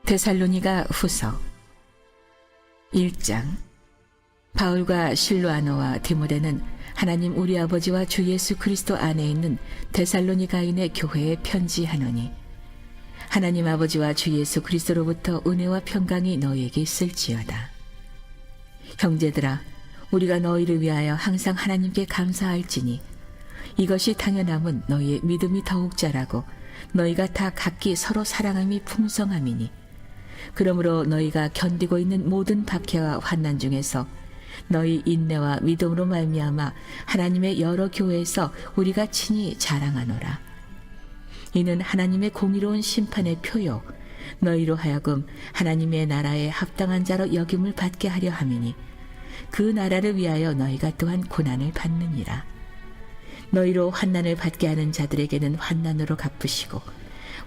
데살로니가 후서 1장. 바울과 실로아노와 디모데는 하나님 우리 아버지와 주 예수 그리스도 안에 있는 데살로니가인의 교회에 편지하노니, 하나님 아버지와 주 예수 그리스도로부터 은혜와 평강이 너희에게 있을지어다. 형제들아, 우리가 너희를 위하여 항상 하나님께 감사할지니 이것이 당연함은 너희의 믿음이 더욱 자라고 너희가 다 각기 서로 사랑함이 풍성함이니, 그러므로 너희가 견디고 있는 모든 박해와 환난 중에서 너희 인내와 믿음으로 말미암아 하나님의 여러 교회에서 우리가 친히 자랑하노라. 이는 하나님의 공의로운 심판의 표요, 너희로 하여금 하나님의 나라에 합당한 자로 여김을 받게 하려 함이니, 그 나라를 위하여 너희가 또한 고난을 받느니라. 너희로 환난을 받게 하는 자들에게는 환난으로 갚으시고,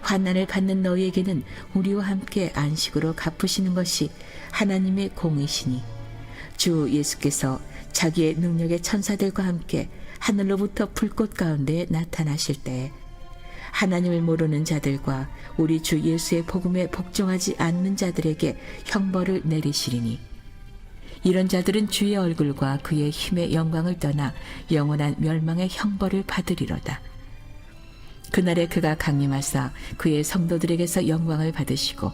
환난을 받는 너희에게는 우리와 함께 안식으로 갚으시는 것이 하나님의 공이시니, 주 예수께서 자기의 능력의 천사들과 함께 하늘로부터 불꽃 가운데 나타나실 때에 하나님을 모르는 자들과 우리 주 예수의 복음에 복종하지 않는 자들에게 형벌을 내리시리니, 이런 자들은 주의 얼굴과 그의 힘의 영광을 떠나 영원한 멸망의 형벌을 받으리로다. 그날에 그가 강림하사 그의 성도들에게서 영광을 받으시고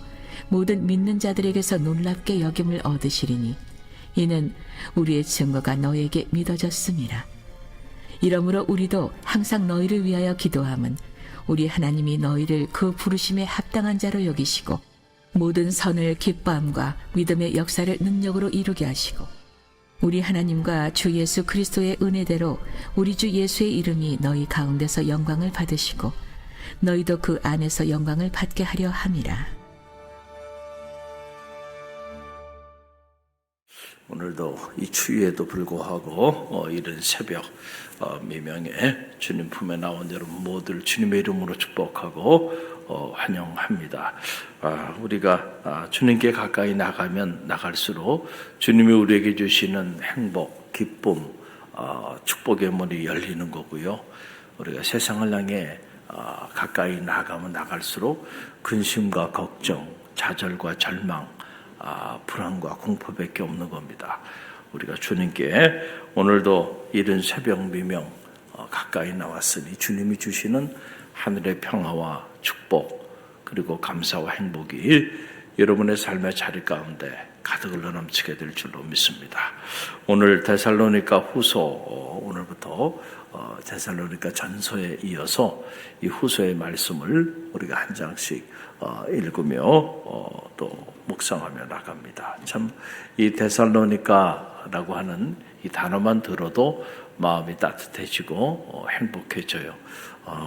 모든 믿는 자들에게서 놀랍게 여김을 얻으시리니, 이는 우리의 증거가 너희에게 믿어졌음이라. 이러므로 우리도 항상 너희를 위하여 기도함은 우리 하나님이 너희를 그 부르심에 합당한 자로 여기시고 모든 선을 기뻐함과 믿음의 역사를 능력으로 이루게 하시고, 우리 하나님과 주 예수 그리스도의 은혜대로 우리 주 예수의 이름이 너희 가운데서 영광을 받으시고 너희도 그 안에서 영광을 받게 하려 함이라. 오늘도 이 추위에도 불구하고 이른 새벽 미명에 주님 품에 나온 여러분 모두를 주님의 이름으로 축복하고 환영합니다. 우리가 주님께 가까이 나가면 나갈수록 주님이 우리에게 주시는 행복, 기쁨, 축복의 문이 열리는 거고요. 우리가 세상을 향해 가까이 나가면 나갈수록 근심과 걱정, 좌절과 절망, 불안과 공포밖에 없는 겁니다. 우리가 주님께 오늘도 이른 새벽 미명 가까이 나왔으니 주님이 주시는 하늘의 평화와 축복, 그리고 감사와 행복이 여러분의 삶의 자리 가운데 가득 흘러 넘치게 될 줄로 믿습니다. 오늘 데살로니가 후서, 오늘부터 데살로니가 전서에 이어서 이 후서의 말씀을 우리가 한 장씩 읽으며 또 묵상하며 나갑니다. 참 이 데살로니가라고 하는 이 단어만 들어도 마음이 따뜻해지고 행복해져요.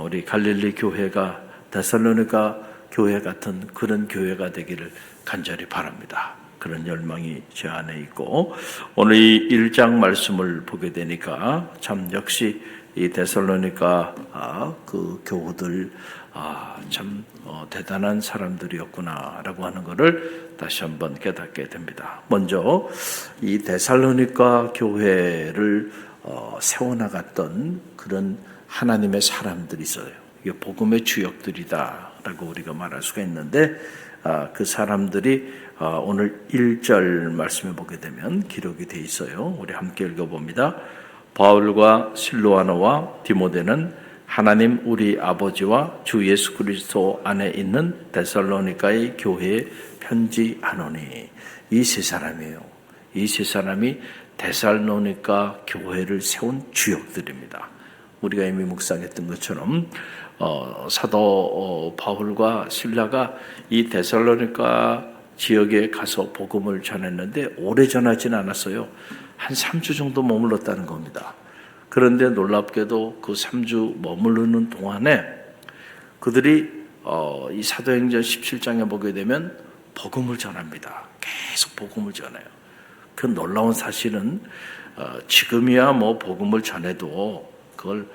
우리 갈릴리 교회가 데살로니가 교회 같은 그런 교회가 되기를 간절히 바랍니다. 그런 열망이 제 안에 있고, 오늘 이 1장 말씀을 보게 되니까 참 역시 이 데살로니가 그 교우들 참 대단한 사람들이었구나라고 하는 것을 다시 한번 깨닫게 됩니다. 먼저 이 데살로니가 교회를 세워나갔던 그런 하나님의 사람들이 있어요. 이게 복음의 주역들이다라고 우리가 말할 수가 있는데, 그 사람들이 오늘 1절 말씀에 보게 되면 기록이 돼 있어요. 우리 함께 읽어봅니다. 바울과 실로아노와 디모데는 하나님 우리 아버지와 주 예수 그리스도 안에 있는 데살로니가의 교회에 편지하노니. 이 세 사람이에요. 이 세 사람이 데살로니가 교회를 세운 주역들입니다. 우리가 이미 묵상했던 것처럼 사도 바울과 실라가 이 데살로니가 지역에 가서 복음을 전했는데 오래 전하지는 않았어요. 한 3주 정도 머물렀다는 겁니다. 그런데 놀랍게도 그 3주 머무르는 동안에 그들이 이 사도행전 17장에 보게 되면 복음을 전합니다. 계속 복음을 전해요. 그 놀라운 사실은 지금이야 뭐 복음을 전해도 그걸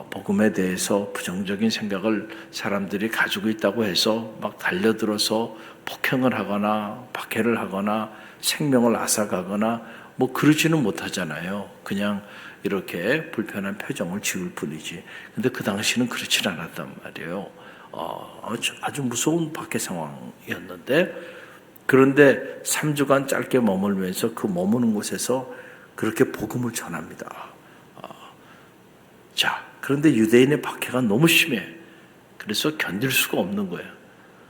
복음에 대해서 부정적인 생각을 사람들이 가지고 있다고 해서 막 달려들어서 폭행을 하거나 박해를 하거나 생명을 앗아가거나 뭐 그러지는 못하잖아요. 그냥 이렇게 불편한 표정을 지을 뿐이지. 근데 그 당시는 그렇지 않았단 말이에요. 아주 무서운 박해 상황이었는데, 그런데 3주간 짧게 머물면서 그 머무는 곳에서 그렇게 복음을 전합니다. 자, 그런데 유대인의 박해가 너무 심해. 그래서 견딜 수가 없는 거예요.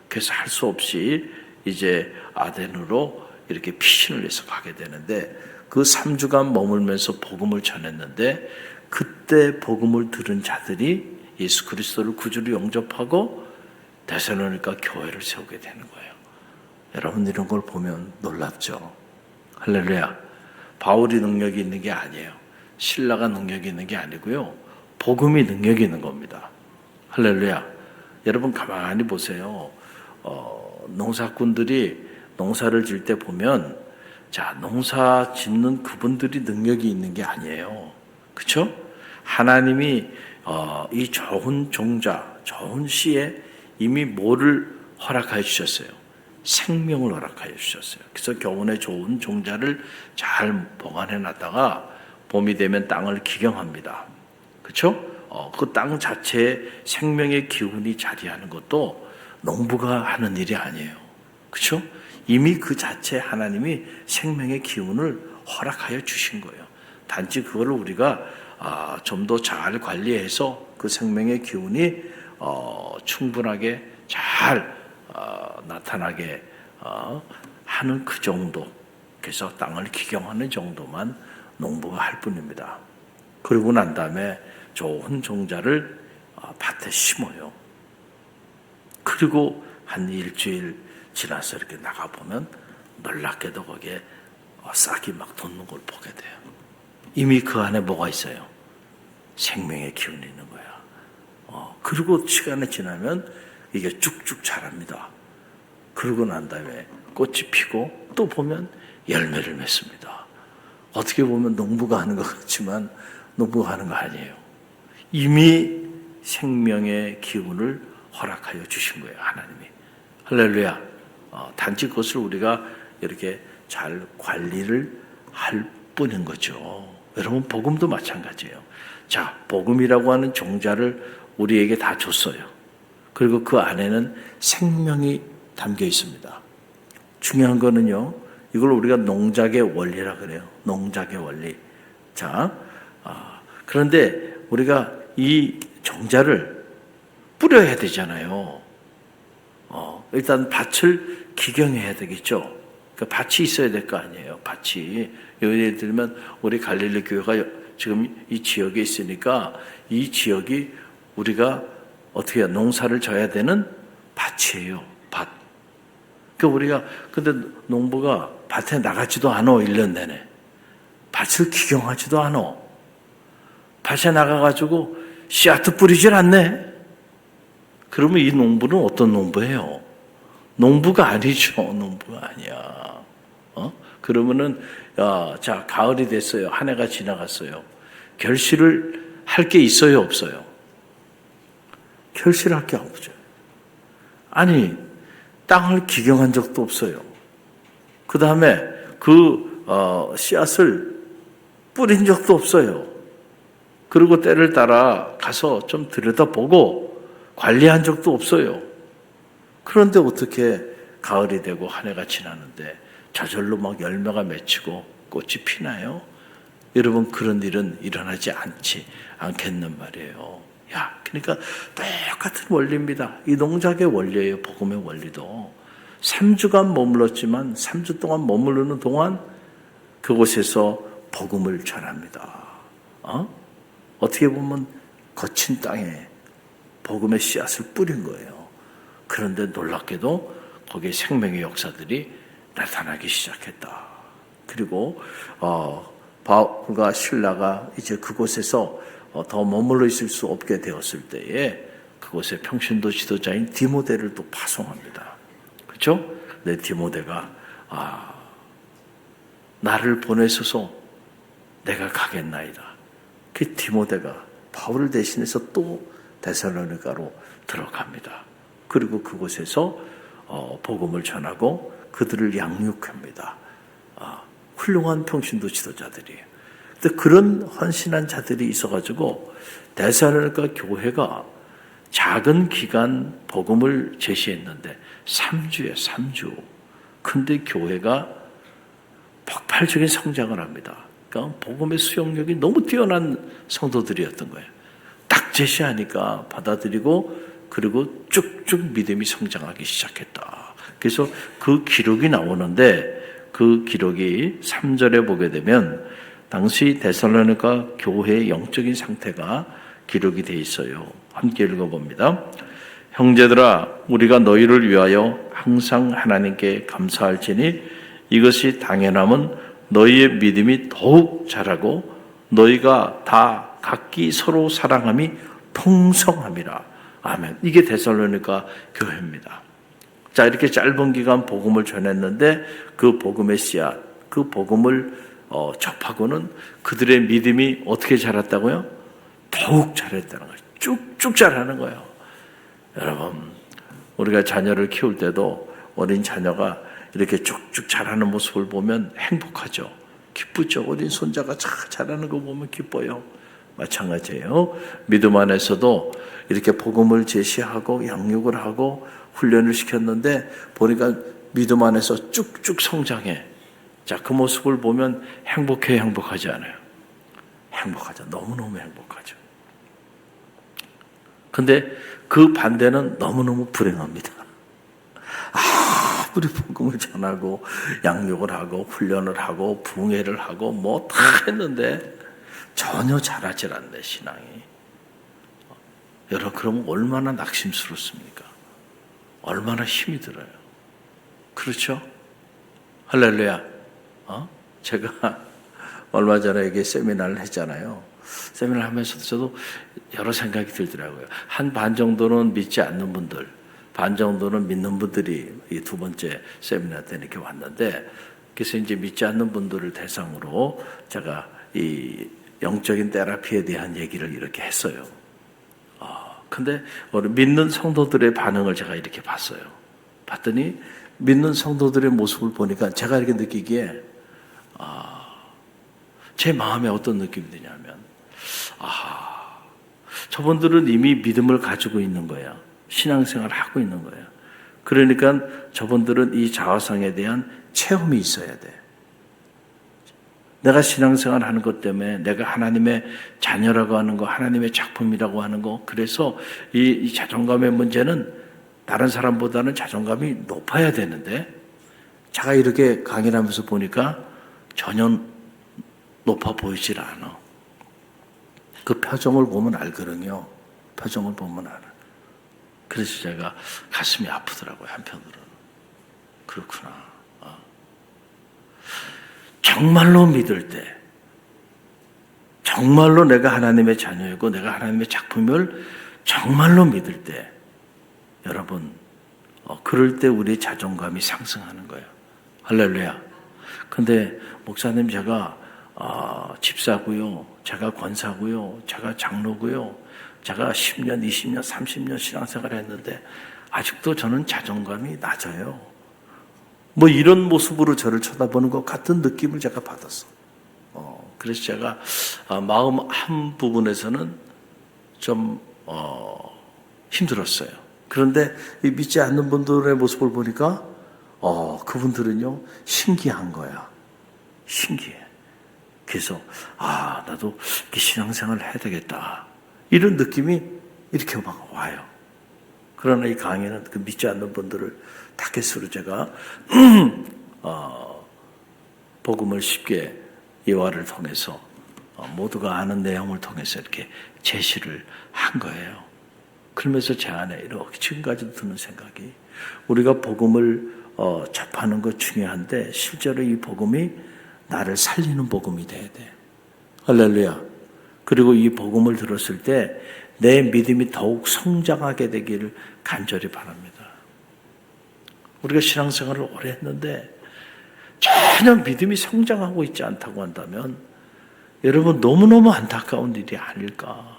그래서 할 수 없이 이제 아덴으로 이렇게 피신을 해서 가게 되는데, 그 3주간 머물면서 복음을 전했는데, 그때 복음을 들은 자들이 예수 그리스도를 구주로 영접하고 데살로니가 교회를 세우게 되는 거예요. 여러분, 이런 걸 보면 놀랍죠. 할렐루야. 바울이 능력이 있는 게 아니에요. 신라가 능력이 있는 게 아니고요. 복음이 능력이 있는 겁니다. 할렐루야. 여러분, 가만히 보세요. 농사꾼들이 농사를 질 때 보면, 자, 농사 짓는 그분들이 능력이 있는 게 아니에요. 그렇죠? 하나님이 이 좋은 종자, 좋은 씨에 이미 뭐를 허락하여 주셨어요? 생명을 허락하여 주셨어요. 그래서 교훈에 좋은 종자를 잘 보관해 놨다가 봄이 되면 땅을 기경합니다. 그렇죠? 그 땅 자체에 생명의 기운이 자리하는 것도 농부가 하는 일이 아니에요. 그렇죠? 이미 그 자체에 하나님이 생명의 기운을 허락하여 주신 거예요. 단지 그걸 우리가 좀 더 잘 관리해서 그 생명의 기운이 충분하게 잘 나타나게 하는 그 정도, 그래서 땅을 기경하는 정도만 농부가 할 뿐입니다. 그러고 난 다음에 좋은 종자를 밭에 심어요. 그리고 한 일주일 지나서 이렇게 나가보면 놀랍게도 거기에 싹이 막 돋는 걸 보게 돼요. 이미 그 안에 뭐가 있어요? 생명의 기운이 있는 거야. 그리고 시간이 지나면 이게 쭉쭉 자랍니다. 그러고 난 다음에 꽃이 피고 또 보면 열매를 맺습니다. 어떻게 보면 농부가 하는 것 같지만 농부가 하는 거 아니에요. 이미 생명의 기운을 허락하여 주신 거예요, 하나님이. 할렐루야. 단지 그것을 우리가 이렇게 잘 관리를 할 뿐인 거죠. 여러분, 복음도 마찬가지예요. 자, 복음이라고 하는 종자를 우리에게 다 줬어요. 그리고 그 안에는 생명이 담겨 있습니다. 중요한 거는요, 이걸 우리가 농작의 원리라 그래요. 농작의 원리. 자, 그런데 우리가 이 종자를 뿌려야 되잖아요. 일단 밭을 기경해야 되겠죠. 그 밭이 있어야 될 거 아니에요. 밭이. 예를 들면 우리 갈릴리 교회가 지금 이 지역에 있으니까 이 지역이 우리가 어떻게 해야, 농사를 져야 되는 밭이에요. 밭. 그러니까 우리가 근데 농부가 밭에 나가지도 않아. 1년 내내. 밭을 기경하지도 않아. 밭에 나가가지고 씨앗도 뿌리질 않네. 그러면 이 농부는 어떤 농부예요? 농부가 아니죠. 농부가 아니야. 그러면은 자, 가을이 됐어요. 한 해가 지나갔어요. 결실을 할 게 있어요, 없어요? 결실할 게 없죠. 아니, 땅을 기경한 적도 없어요. 그 다음에 그 씨앗을 뿌린 적도 없어요. 그리고 때를 따라 가서 좀 들여다보고 관리한 적도 없어요. 그런데 어떻게 가을이 되고 한 해가 지나는데 저절로 막 열매가 맺히고 꽃이 피나요? 여러분, 그런 일은 일어나지 않겠는 말이에요. 그러니까 똑같은 원리입니다. 이 농작의 원리예요. 복음의 원리도. 3주간 머물렀지만 3주 동안 머무르는 동안 그곳에서 복음을 전합니다. 어떻게 보면 거친 땅에 복음의 씨앗을 뿌린 거예요. 그런데 놀랍게도 거기에 생명의 역사들이 나타나기 시작했다. 그리고 바울과 실라가 이제 그곳에서 더 머물러 있을 수 없게 되었을 때에 그곳에 평신도 지도자인 디모데를 또 파송합니다. 그렇죠? 내 디모데가 나를 보내소서 내가 가겠나이다. 그 디모데가 바울을 대신해서 또 데살로니가로 들어갑니다. 그리고 그곳에서 복음을 전하고 그들을 양육합니다. 훌륭한 평신도 지도자들이에요. 근데 그런 헌신한 자들이 있어가지고 데살로니가 교회가 작은 기간 복음을 제시했는데 3주에 3주. 근데 교회가 폭발적인 성장을 합니다. 그러니까 복음의 수용력이 너무 뛰어난 성도들이었던 거예요. 딱 제시하니까 받아들이고 그리고 쭉쭉 믿음이 성장하기 시작했다. 그래서 그 기록이 나오는데 그 기록이 3절에 보게 되면 당시 데살로니가 교회의 영적인 상태가 기록이 돼 있어요. 함께 읽어봅니다. 형제들아, 우리가 너희를 위하여 항상 하나님께 감사할지니 이것이 당연함은 너희의 믿음이 더욱 자라고 너희가 다 각기 서로 사랑함이 풍성함이라. 아멘. 이게 데살로니가 교회입니다. 자, 이렇게 짧은 기간 복음을 전했는데 그 복음의 씨앗, 그 복음을 접하고는 그들의 믿음이 어떻게 자랐다고요? 더욱 자랐다는 거예요. 쭉쭉 자라는 거예요. 여러분, 우리가 자녀를 키울 때도 어린 자녀가 이렇게 쭉쭉 자라는 모습을 보면 행복하죠. 기쁘죠. 어린 손자가 잘 자라는 거 보면 기뻐요. 마찬가지예요. 믿음 안에서도 이렇게 복음을 제시하고 양육을 하고 훈련을 시켰는데 보니까 믿음 안에서 쭉쭉 성장해. 자, 그 모습을 보면 행복해요, 행복하지 않아요? 행복하죠. 너무너무 행복하죠. 근데 그 반대는 너무너무 불행합니다. 아무리 복음을 전하고 양육을 하고 훈련을 하고 붕해를 하고 뭐 다 했는데 전혀 자라질 않네, 신앙이. 여러분, 그러면 얼마나 낙심스럽습니까? 얼마나 힘이 들어요. 그렇죠? 할렐루야. 제가 얼마 전에 이게 세미나를 했잖아요. 세미나를 하면서도 저도 여러 생각이 들더라고요. 한 반 정도는 믿지 않는 분들, 반 정도는 믿는 분들이 이 두 번째 세미나 때 이렇게 왔는데, 그래서 이제 믿지 않는 분들을 대상으로 제가 이 영적인 테라피에 대한 얘기를 이렇게 했어요. 근데 믿는 성도들의 반응을 제가 이렇게 봤어요. 봤더니 믿는 성도들의 모습을 보니까 제가 이렇게 느끼기에 제 마음에 어떤 느낌이 드냐면 저분들은 이미 믿음을 가지고 있는 거야. 신앙생활을 하고 있는 거야. 그러니까 저분들은 이 자화상에 대한 체험이 있어야 돼. 내가 신앙생활 하는 것 때문에 내가 하나님의 자녀라고 하는 거, 하나님의 작품이라고 하는 거, 그래서 이 자존감의 문제는 다른 사람보다는 자존감이 높아야 되는데 제가 이렇게 강의를 하면서 보니까 전혀 높아 보이질 않아. 그 표정을 보면 알거든요. 표정을 보면 알아. 그래서 제가 가슴이 아프더라고요, 한편으로는. 그렇구나. 정말로 믿을 때, 정말로 내가 하나님의 자녀이고 내가 하나님의 작품을 정말로 믿을 때, 여러분, 그럴 때 우리의 자존감이 상승하는 거예요. 할렐루야. 근데 목사님, 제가 집사고요, 제가 권사고요, 제가 장로고요, 제가 10년, 20년, 30년 신앙생활 했는데 아직도 저는 자존감이 낮아요. 뭐 이런 모습으로 저를 쳐다보는 것 같은 느낌을 제가 받았어. 그래서 제가 마음 한 부분에서는 좀 힘들었어요. 그런데 이 믿지 않는 분들의 모습을 보니까 그분들은요 신기한 거야. 신기해. 그래서 나도 이렇게 신앙생활을 해야 되겠다. 이런 느낌이 이렇게 막 와요. 그러나 이 강의는 그 믿지 않는 분들을 타겟으로 제가 복음을 쉽게 예화를 통해서 모두가 아는 내용을 통해서 이렇게 제시를 한 거예요. 그러면서 제 안에 이렇게 지금까지도 드는 생각이, 우리가 복음을 접하는 것 중요한데 실제로 이 복음이 나를 살리는 복음이 돼야 돼. 할렐루야. 그리고 이 복음을 들었을 때 내 믿음이 더욱 성장하게 되기를 간절히 바랍니다. 우리가 신앙생활을 오래 했는데 전혀 믿음이 성장하고 있지 않다고 한다면 여러분, 너무너무 안타까운 일이 아닐까.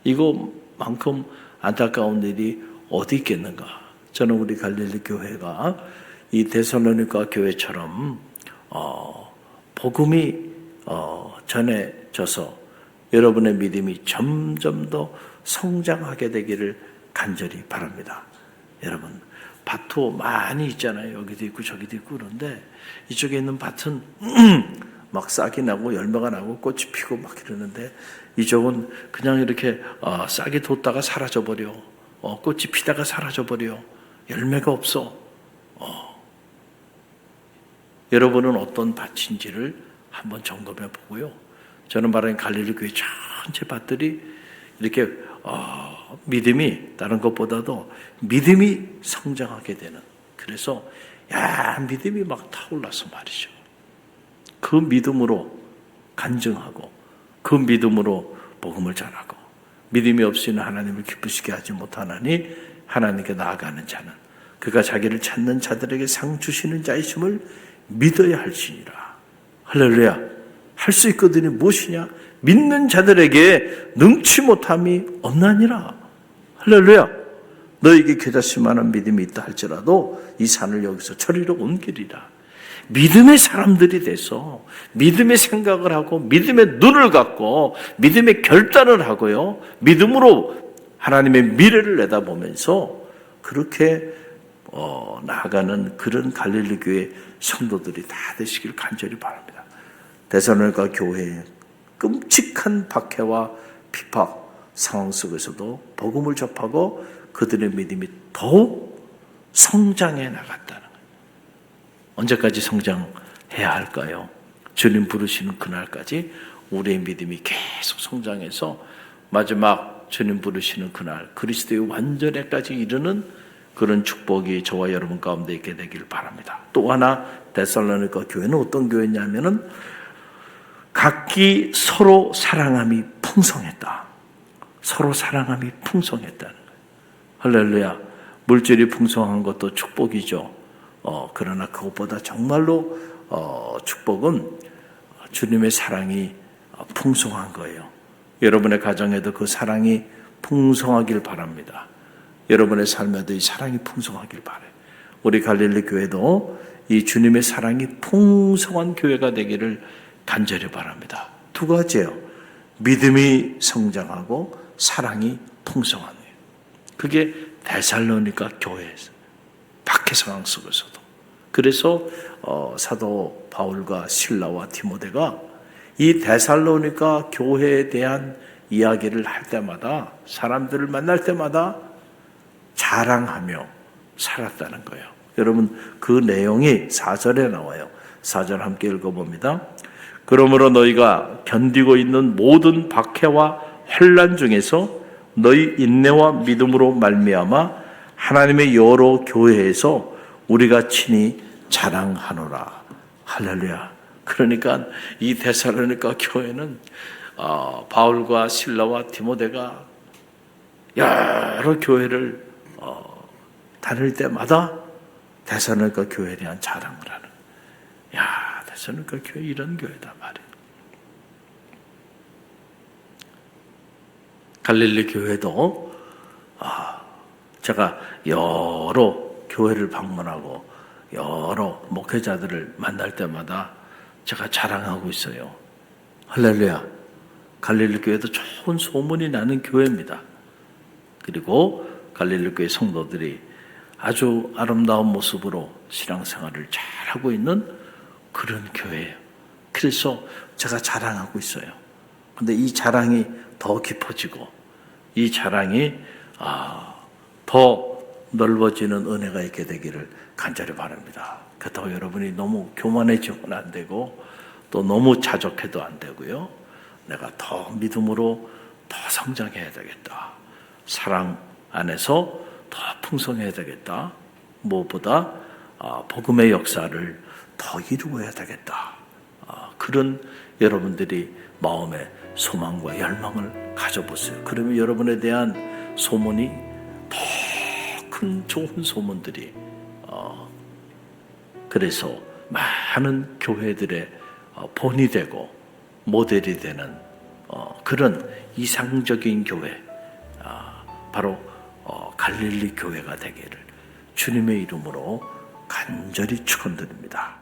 이거만큼 안타까운 일이 어디 있겠는가. 저는 우리 갈릴리 교회가 이 데살로니가 교회처럼 복음이 전해져서 여러분의 믿음이 점점 더 성장하게 되기를 간절히 바랍니다. 여러분, 밭도 많이 있잖아요. 여기도 있고 저기도 있고. 그런데 이쪽에 있는 밭은 막 싹이 나고 열매가 나고 꽃이 피고 막 이러는데, 이쪽은 그냥 이렇게 싹이 돋다가 사라져버려. 꽃이 피다가 사라져버려. 열매가 없어. 여러분은 어떤 밭인지를 한번 점검해 보고요. 저는 말하는 갈릴리 교회 전체 밭들이 이렇게 믿음이 다른 것보다도 믿음이 성장하게 되는, 그래서 믿음이 막 타올라서 말이죠. 그 믿음으로 간증하고 그 믿음으로 복음을 전하고, 믿음이 없이는 하나님을 기쁘시게 하지 못하나니 하나님께 나아가는 자는 그가 자기를 찾는 자들에게 상 주시는 자이심을 믿어야 할지니라. 할렐루야. 할 수 있거든요. 무엇이냐? 믿는 자들에게 능치 못함이 없나니라. 할렐루야. 너에게 겨자씨만한 믿음이 있다 할지라도 이 산을 여기서 저리로 옮기리라. 믿음의 사람들이 돼서 믿음의 생각을 하고 믿음의 눈을 갖고 믿음의 결단을 하고요, 믿음으로 하나님의 미래를 내다보면서 그렇게 나아가는 그런 갈릴리 교회 성도들이 다 되시길 간절히 바랍니다. 데살로니가 교회의 끔찍한 박해와 핍박 상황 속에서도 복음을 접하고 그들의 믿음이 더욱 성장해 나갔다는 거예요. 언제까지 성장해야 할까요? 주님 부르시는 그날까지 우리의 믿음이 계속 성장해서 마지막 주님 부르시는 그날 그리스도의 완전에까지 이르는 그런 축복이 저와 여러분 가운데 있게 되길 바랍니다. 또 하나 데살로니가 교회는 어떤 교회냐면은 각기 서로 사랑함이 풍성했다. 서로 사랑함이 풍성했다는 거예요. 할렐루야. 물질이 풍성한 것도 축복이죠. 그러나 그것보다 정말로 축복은 주님의 사랑이 풍성한 거예요. 여러분의 가정에도 그 사랑이 풍성하길 바랍니다. 여러분의 삶에도 이 사랑이 풍성하길 바라요. 우리 갈릴리 교회도 이 주님의 사랑이 풍성한 교회가 되기를 간절히 바랍니다. 두 가지예요. 믿음이 성장하고 사랑이 풍성한 거예요. 그게 데살로니가 교회에서 박해 상황 속에서도. 그래서 사도 바울과 실라와 디모데가 이 데살로니가 교회에 대한 이야기를 할 때마다, 사람들을 만날 때마다 자랑하며 살았다는 거예요. 여러분, 그 내용이 4절에 나와요. 4절 함께 읽어봅니다. 그러므로 너희가 견디고 있는 모든 박해와 환난 중에서 너희 인내와 믿음으로 말미암아 하나님의 여러 교회에서 우리가 친히 자랑하노라. 할렐루야. 그러니까 이 데살로니가 교회는 바울과 실라와 디모데가 여러 교회를 다닐 때마다 데살로니가 교회에 대한 자랑을 하는, 데살로니가 교회 이런 교회다 말이에요. 갈릴리 교회도 제가 여러 교회를 방문하고 여러 목회자들을 만날 때마다 제가 자랑하고 있어요. 할렐루야. 갈릴리 교회도 좋은 소문이 나는 교회입니다. 그리고 갈릴리 교회 성도들이 아주 아름다운 모습으로 신앙생활을 잘하고 있는 그런 교회예요. 그래서 제가 자랑하고 있어요. 그런데 이 자랑이 더 깊어지고 이 자랑이 더 넓어지는 은혜가 있게 되기를 간절히 바랍니다. 그렇다고 여러분이 너무 교만해지면 안 되고 또 너무 자족해도 안 되고요. 내가 더 믿음으로 더 성장해야 되겠다. 사랑 안에서 더 풍성해야 되겠다. 무엇보다 복음의 역사를 더 이루어야 되겠다. 그런 여러분들이 마음의 소망과 열망을 가져보세요. 그러면 여러분에 대한 소문이 더 큰 좋은 소문들이 그래서 많은 교회들의 본이 되고 모델이 되는 그런 이상적인 교회, 바로 갈릴리 교회가 되기를 주님의 이름으로 간절히 축원드립니다.